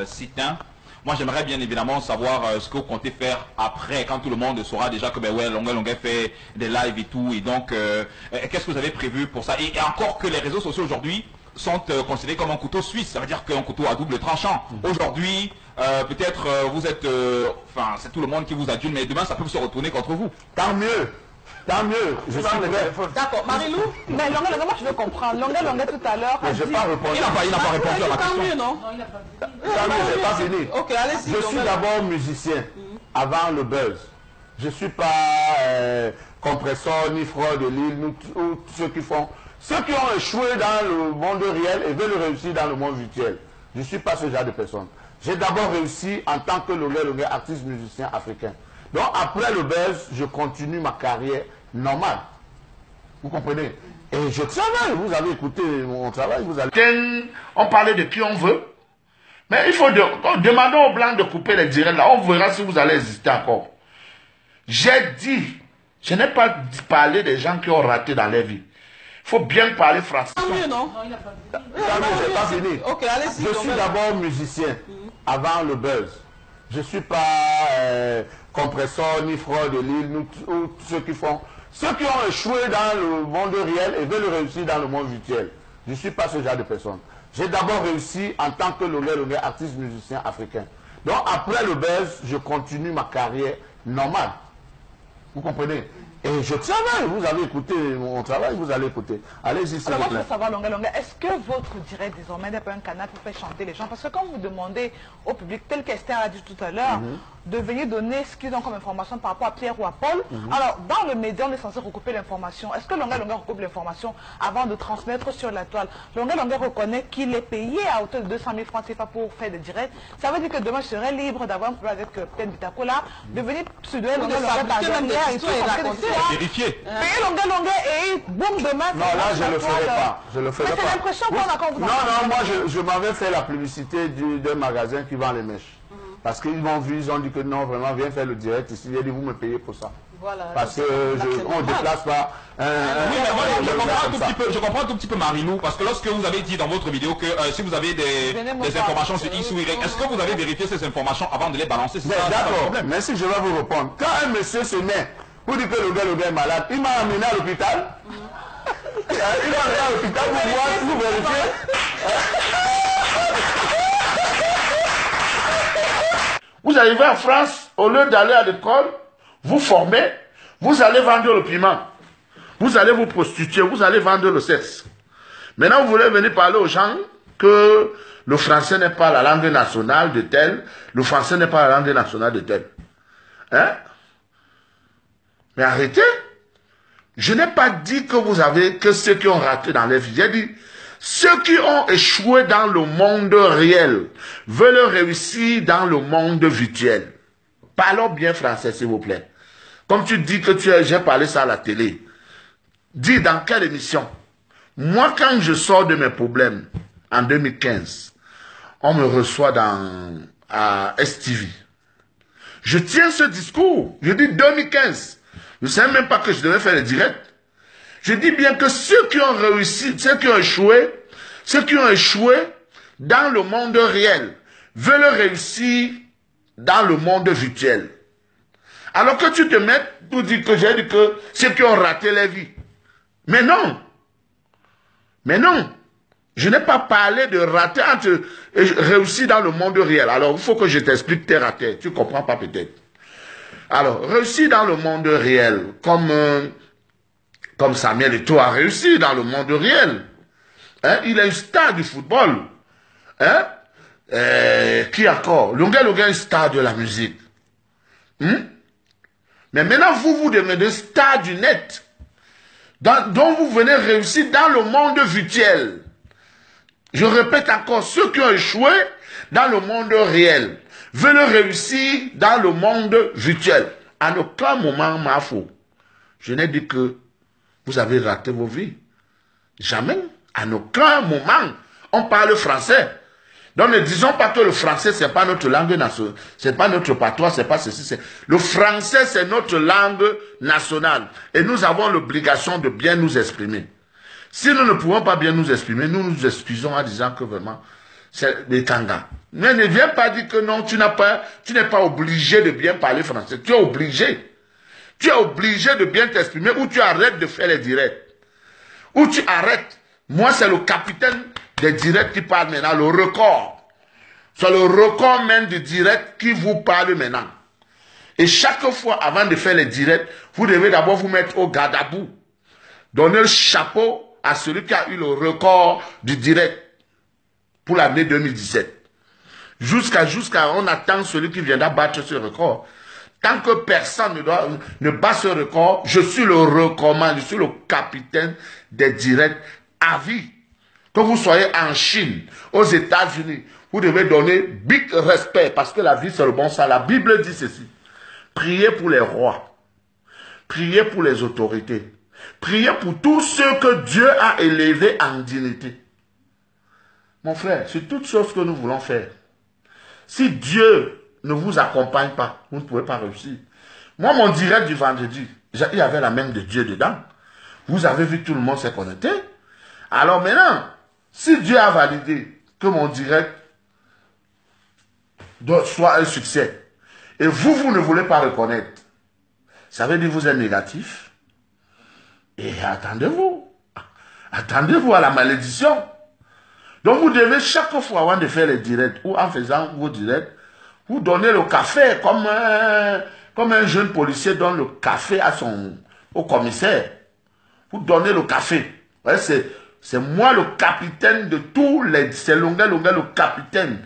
Sitin. Moi, j'aimerais bien évidemment savoir ce que vous comptez faire après, quand tout le monde saura déjà que ben ouais, Longueuil fait des lives et tout. Et donc, qu'est-ce que vous avez prévu pour ça? Et encore que les réseaux sociaux aujourd'hui sont considérés comme un couteau suisse. Ça veut dire qu'un couteau à double tranchant. Aujourd'hui, peut-être vous êtes, enfin, c'est tout le monde qui vous adule, mais demain ça peut se retourner contre vous. Tant mieux. Tant mieux. Je suis prêt. D'accord, Marilou, mais Longueuil, moi je veux comprendre. Longueuil tout à l'heure. Mais je n'ai pas répondu. Il n'a pas répondu à ma question. Tant mieux, non? Tant mieux, je n'ai pas fini. Ok, allez-y. Je suis d'abord musicien avant le buzz. Je ne suis pas compresseur ni fraude de Lille, ou ceux qui font. Ceux qui ont échoué dans le monde réel et veulent réussir dans le monde virtuel. Je ne suis pas ce genre de personne. J'ai d'abord réussi en tant que Longueuil, artiste musicien africain. Donc après le buzz, je continue ma carrière normale. Vous comprenez? Et je travaille. Vous avez écouté mon travail. Vous allez... On parlait de qui on veut. Mais il faut demander aux Blancs de couper les directs là. On verra si vous allez exister encore. J'ai dit, je n'ai pas parlé des gens qui ont raté dans leur vie. Il faut bien parler français. Tant mieux, non? Tant mieux, je n'ai pas fini. Ok, allez-y. Je suis d'abord musicien avant le buzz. Je ne suis pas compresseur ni fraude de Lille, ou ceux qui font. Ceux qui ont échoué dans le monde réel et veulent réussir dans le monde virtuel. Je ne suis pas ce genre de personne. J'ai d'abord réussi en tant que Longueuil, artiste musicien africain. Donc après le buzz, je continue ma carrière normale. Vous comprenez? Et je travaille. Vous avez écouté mon travail, vous allez écouter. Allez-y, s'il Alors vous moi je plaît. veux savoir, Longueuil, est-ce que votre direct désormais n'est pas un canal pour faire chanter les gens? Parce que quand vous demandez au public, tel qu'Esther a dit tout à l'heure, de venir donner ce qu'ils ont comme information par rapport à Pierre ou à Paul, alors dans le média on est censé recouper l'information. Est-ce que Longueuil recoupe l'information avant de transmettre sur la toile? Longueuil reconnaît qu'il est payé à hauteur de 200 000 francs CFA pour faire des directs. Ça veut dire que demain je serai libre d'avoir un problème avec Pen Bitako là, de venir sur Longueuil par derrière et tout, Vérifier. payer Longueuil et boum demain. Non, là, je ne le ferai pas. Je le ferai Mais pas. c'est l'impression qu'on a quand vous Non, non, moi, je m'avais fait la publicité d'un magasin qui vend les mèches. Parce qu'ils m'ont vu, ils ont dit que non, vraiment, viens faire le direct ici. J'ai dit, vous me payez pour ça. Voilà. Parce qu'on ne déplace pas Oui, mais moi, je comprends un tout petit peu Marilou, parce que lorsque vous avez dit dans votre vidéo que si vous avez des informations sur X ou Y, est-ce que vous avez vérifié ces informations avant de les balancer? D'accord, merci, je vais vous répondre. Quand un monsieur se met pour dire que le gars est malade, il m'a amené à l'hôpital. Il m'a amené à l'hôpital pour voir, pour vérifier. Vous arrivez en France, au lieu d'aller à l'école, vous formez, vous allez vendre le piment. Vous allez vous prostituer, vous allez vendre le sexe. Maintenant, vous voulez venir parler aux gens que le français n'est pas la langue nationale de tel, le français n'est pas la langue nationale de tel. Hein? Mais arrêtez. Je n'ai pas dit que vous avez que ceux qui ont raté dans leur vie. J'ai dit, ceux qui ont échoué dans le monde réel veulent réussir dans le monde virtuel. Parlons bien français, s'il vous plaît. Comme tu dis que j'ai parlé ça à la télé. Dis dans quelle émission? Moi, quand je sors de mes problèmes, en 2015, on me reçoit à STV. Je tiens ce discours. Je dis 2015. Je ne savais même pas que je devais faire le direct. Je dis bien que ceux qui ont réussi, ceux qui ont échoué dans le monde réel veulent réussir dans le monde virtuel. Alors que tu te mets pour dire que j'ai dit que ceux qui ont raté leur vie. Mais non. Mais non. Je n'ai pas parlé de rater entre réussir dans le monde réel. Alors, il faut que je t'explique terre à terre. Tu ne comprends pas peut-être. Alors, réussir dans le monde réel, comme Samuel Eto'o a réussi dans le monde réel. Hein? Il est une star du football. Hein? Qui encore? Longueuil est une star de la musique. Mais maintenant, vous devenez star du net. Donc, vous venez réussir dans le monde virtuel. Je répète encore, ceux qui ont échoué dans le monde réel veulent réussir dans le monde virtuel. À aucun moment, ma foi, je n'ai dit que vous avez raté vos vies. Jamais. À aucun moment, on parle français. Donc ne disons pas que le français, ce n'est pas notre langue nationale, ce n'est pas notre patois, ce n'est pas ceci. Le français, c'est notre langue nationale. Et nous avons l'obligation de bien nous exprimer. Si nous ne pouvons pas bien nous exprimer, nous nous excusons en disant que vraiment, c'est des Kangas. Mais ne viens pas dire que non, tu n'es pas obligé de bien parler français. Tu es obligé. Tu es obligé de bien t'exprimer ou tu arrêtes de faire les directs. Ou tu arrêtes. Moi, c'est le capitaine des directs qui parle maintenant, le record. C'est le record même du direct qui vous parle maintenant. Et chaque fois, avant de faire les directs, vous devez d'abord vous mettre au garde à bout. Donner le chapeau à celui qui a eu le record du direct pour l'année 2017. Jusqu'à on attend celui qui viendra battre ce record. Tant que personne ne bat ce record, je suis le recommand, je suis le capitaine des directs à vie. Que vous soyez en Chine, aux États-Unis, vous devez donner big respect parce que la vie c'est le bon sens. La Bible dit ceci. Priez pour les rois. Priez pour les autorités. Priez pour tous ceux que Dieu a élevés en dignité. Mon frère, c'est toutes choses que nous voulons faire. Si Dieu ne vous accompagne pas, vous ne pouvez pas réussir. Moi, mon direct du vendredi, il y avait la main de Dieu dedans. Vous avez vu, tout le monde s'est connecté. Alors maintenant, si Dieu a validé que mon direct soit un succès, et vous ne voulez pas reconnaître, ça veut dire que vous êtes négatif. Et attendez-vous. Attendez-vous à la malédiction. Donc vous devez chaque fois avant de faire les directs ou en faisant vos directs, vous donnez le café comme un jeune policier donne le café au commissaire. Vous donnez le café. C'est moi le capitaine de tous les... C'est Longuet le capitaine